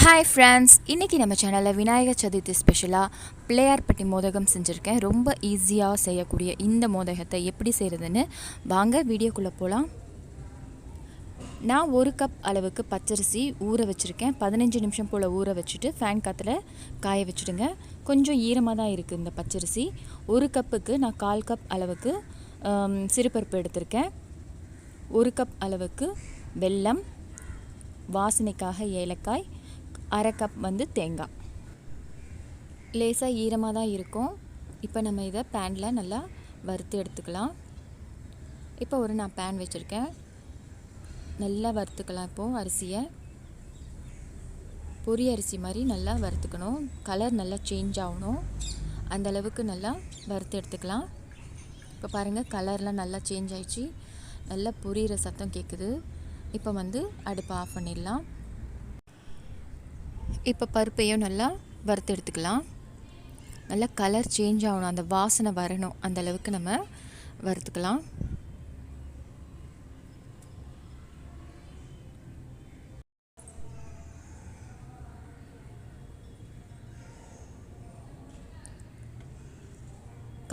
Hi friends, இன்றைக்கி நம்ம சேனலில் விநாயகர் சதுர்த்தி ஸ்பெஷலாக பிள்ளையார்பட்டி மோதகம் செஞ்சுருக்கேன். ரொம்ப ஈஸியாக செய்யக்கூடிய இந்த மோதகத்தை எப்படி செய்கிறதுன்னு வாங்க வீடியோக்குள்ளே போகலாம். நான் 1 கப் அளவுக்கு பச்சரிசி ஊற வச்சுருக்கேன். 15 நிமிஷம் போல் ஊற வச்சுட்டு ஃபேன் காற்றுல காய வச்சுடுங்க. கொஞ்சம் ஈரமாக தான் இருக்குது இந்த பச்சரிசி. 1 கப்புக்கு நான் 1/4 கப் அளவுக்கு சிறுபருப்பு எடுத்திருக்கேன். 1 கப் அளவுக்கு வெல்லம், வாசனைக்காக ஏலக்காய், 1/2 கப் தேங்காய். லேசாக ஈரமாக தான் இருக்கும். இப்போ நம்ம இதை பேனில் நல்லா வறுத்து எடுத்துக்கலாம். இப்போ நான் பேன் வச்சுருக்கேன். நல்லா வறுத்துக்கலாம். இப்போது அரிசியை பொரி அரிசி மாதிரி நல்லா வறுத்துக்கணும். கலர் நல்லா சேஞ்ச் ஆகணும். அந்த அளவுக்கு நல்லா வறுத்து எடுத்துக்கலாம். இப்போ பாருங்கள், கலர்லாம் நல்லா சேஞ்ச் ஆகிடுச்சு. நல்லா பொரியிற சத்தம் கேட்குது. இப்போ அடுப்பை ஆஃப் பண்ணிடலாம். இப்போ பருப்பையும் நல்லா வறுத்து எடுத்துக்கலாம். நல்லா கலர் சேஞ்ச் ஆகணும், அந்த வாசனை வரணும், அந்த அளவுக்கு நம்ம வறுத்துக்கலாம்.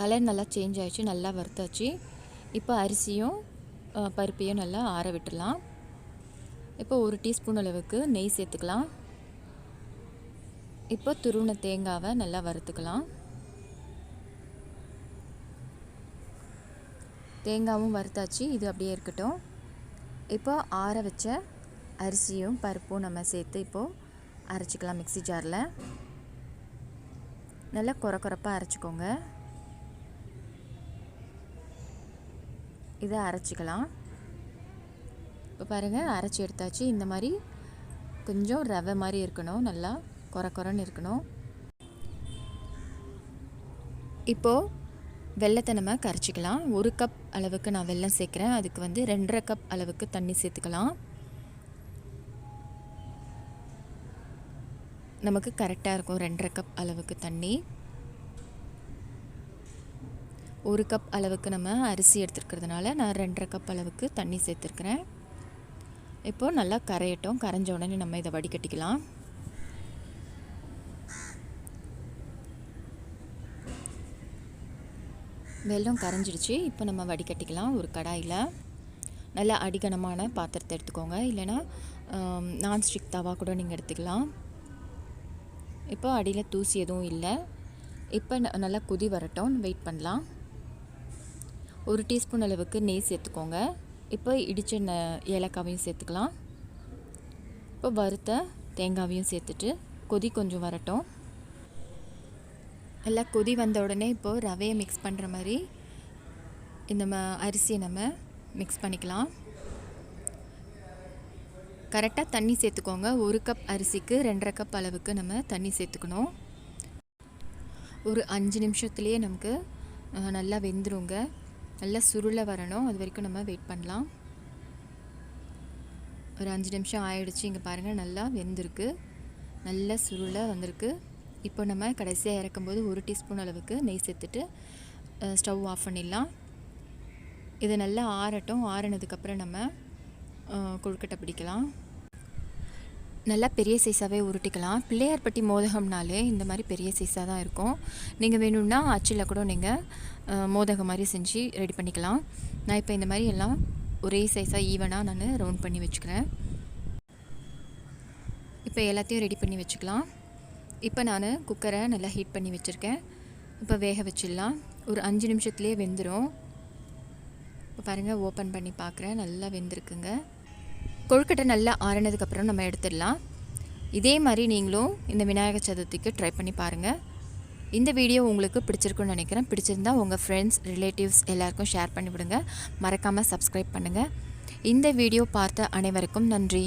கலர் நல்லா சேஞ்ச் ஆகிடுச்சு, நல்லா வறுத்தாச்சு. இப்போ அரிசியும் பருப்பையும் நல்லா ஆற விட்டுடலாம். இப்போ 1 டீஸ்பூன் அளவுக்கு நெய் சேர்த்துக்கலாம். இப்போ துருவின தேங்காவை நல்லா வறுத்துக்கலாம். தேங்காவும் வறுத்தாச்சு, இது அப்படியே இருக்கட்டும். இப்போ ஆற வச்ச அரிசியும் பருப்பும் நம்ம சேர்த்து இப்போது அரைச்சிக்கலாம். மிக்ஸி ஜாரில் நல்லா கொரப்பாக அரைச்சிக்கோங்க. இதை அரைச்சிக்கலாம். இப்போ பாருங்கள், அரைச்சி எடுத்தாச்சு. இந்த மாதிரி கொஞ்சம் ரவை மாதிரி இருக்கணும், நல்லா கொரன்னு இருக்கணும். இப்போது வெல்லத்தை நம்ம கரைச்சிக்கலாம். 1 கப் அளவுக்கு நான் வெல்லம் சேர்க்குறேன். அதுக்கு 2.5 கப் அளவுக்கு தண்ணி சேர்த்துக்கலாம். நமக்கு கரெக்டாக இருக்கும் 2.5 கப் அளவுக்கு தண்ணி. 1 கப் அளவுக்கு நம்ம அரிசி எடுத்துருக்கிறதுனால நான் 2.5 கப் அளவுக்கு தண்ணி சேர்த்துருக்குறேன். இப்போது நல்லா கரையட்டும். கரைஞ்ச உடனே நம்ம இதை வடிகட்டிக்கலாம். வெல்லம் கரைஞ்சிடுச்சு. இப்போ நம்ம வடிகட்டிக்கலாம். ஒரு கடாயில் நல்லா அடிகனமான பாத்திரத்தை எடுத்துக்கோங்க. இல்லைனா நான்ஸ்டிக் தவா கூட நீங்கள் எடுத்துக்கலாம். இப்போ அடியில் தூசி எதுவும் இல்லை. இப்போ நல்லா கொதி வரட்டும், வெயிட் பண்ணலாம். 1 டீஸ்பூன் அளவுக்கு நெய் சேர்த்துக்கோங்க. இப்போ இடித்த ஏலக்காவையும் சேர்த்துக்கலாம். இப்போ வறுத்த தேங்காவையும் சேர்த்துட்டு கொதி கொஞ்சம் வரட்டும். நல்லா கொதி வந்த உடனே இப்போது ரவையை மிக்ஸ் பண்ணுற மாதிரி இந்த அரிசியை நம்ம மிக்ஸ் பண்ணிக்கலாம். கரெக்டாக தண்ணி சேர்த்துக்கோங்க. 1 கப் அரிசிக்கு 2.5 கப் அளவுக்கு நம்ம தண்ணி சேர்த்துக்கணும். ஒரு 5 நிமிஷத்துலேயே நமக்கு நல்லா வெந்துருங்க. நல்லா சுருளை வரணும், அது வரைக்கும் நம்ம வெயிட் பண்ணலாம். ஒரு 5 நிமிஷம் ஆயிடுச்சு. இங்கே பாருங்கள், நல்லா வெந்திருக்கு, நல்லா சுருளை வந்திருக்கு. இப்போ நம்ம கடைசியாக இறக்கும்போது 1 டீஸ்பூன் அளவுக்கு நெய் சேர்த்துட்டு ஸ்டவ் ஆஃப் பண்ணிடலாம். இது நல்லா ஆறட்டும். ஆறினதுக்கப்புறம் நம்ம கொழுக்கட்டை பிடிக்கலாம். நல்லா பெரிய சைஸாகவே உருட்டிக்கலாம். பிள்ளையார்பட்டி மோதகம்னாலே இந்த மாதிரி பெரிய சைஸாக தான் இருக்கும். நீங்கள் வேணும்னா அச்சில் கூட நீங்கள் மோதகம் மாதிரி செஞ்சு ரெடி பண்ணிக்கலாம். நான் இப்போ இந்த மாதிரி எல்லாம் ஒரே சைஸாக ஈவனாக நான் ரவுண்ட் பண்ணி வச்சுக்கிறேன். இப்போ எல்லாத்தையும் ரெடி பண்ணி வச்சுக்கலாம். இப்போ நான் குக்கரை நல்லா ஹீட் பண்ணி வச்சுருக்கேன். இப்போ வேக வச்சிடலாம். ஒரு 5 நிமிஷத்துலேயே வெந்துடும். இப்போ பாருங்கள், ஓப்பன் பண்ணி பார்க்குறேன், நல்லா வெந்திருக்குங்க. கொழுக்கட்டை நல்லா ஆறினதுக்கப்புறம் நம்ம எடுத்துடலாம். இதே மாதிரி நீங்களும் இந்த விநாயகர் சதுர்த்திக்கு ட்ரை பண்ணி பாருங்கள். இந்த வீடியோ உங்களுக்கு பிடிச்சிருக்குன்னு நினைக்கிறேன். பிடிச்சிருந்தா உங்கள் ஃப்ரெண்ட்ஸ், ரிலேட்டிவ்ஸ் எல்லாருக்கும் ஷேர் பண்ணிவிடுங்க. மறக்காமல் சப்ஸ்கிரைப் பண்ணுங்கள். இந்த வீடியோ பார்த்த அனைவருக்கும் நன்றி.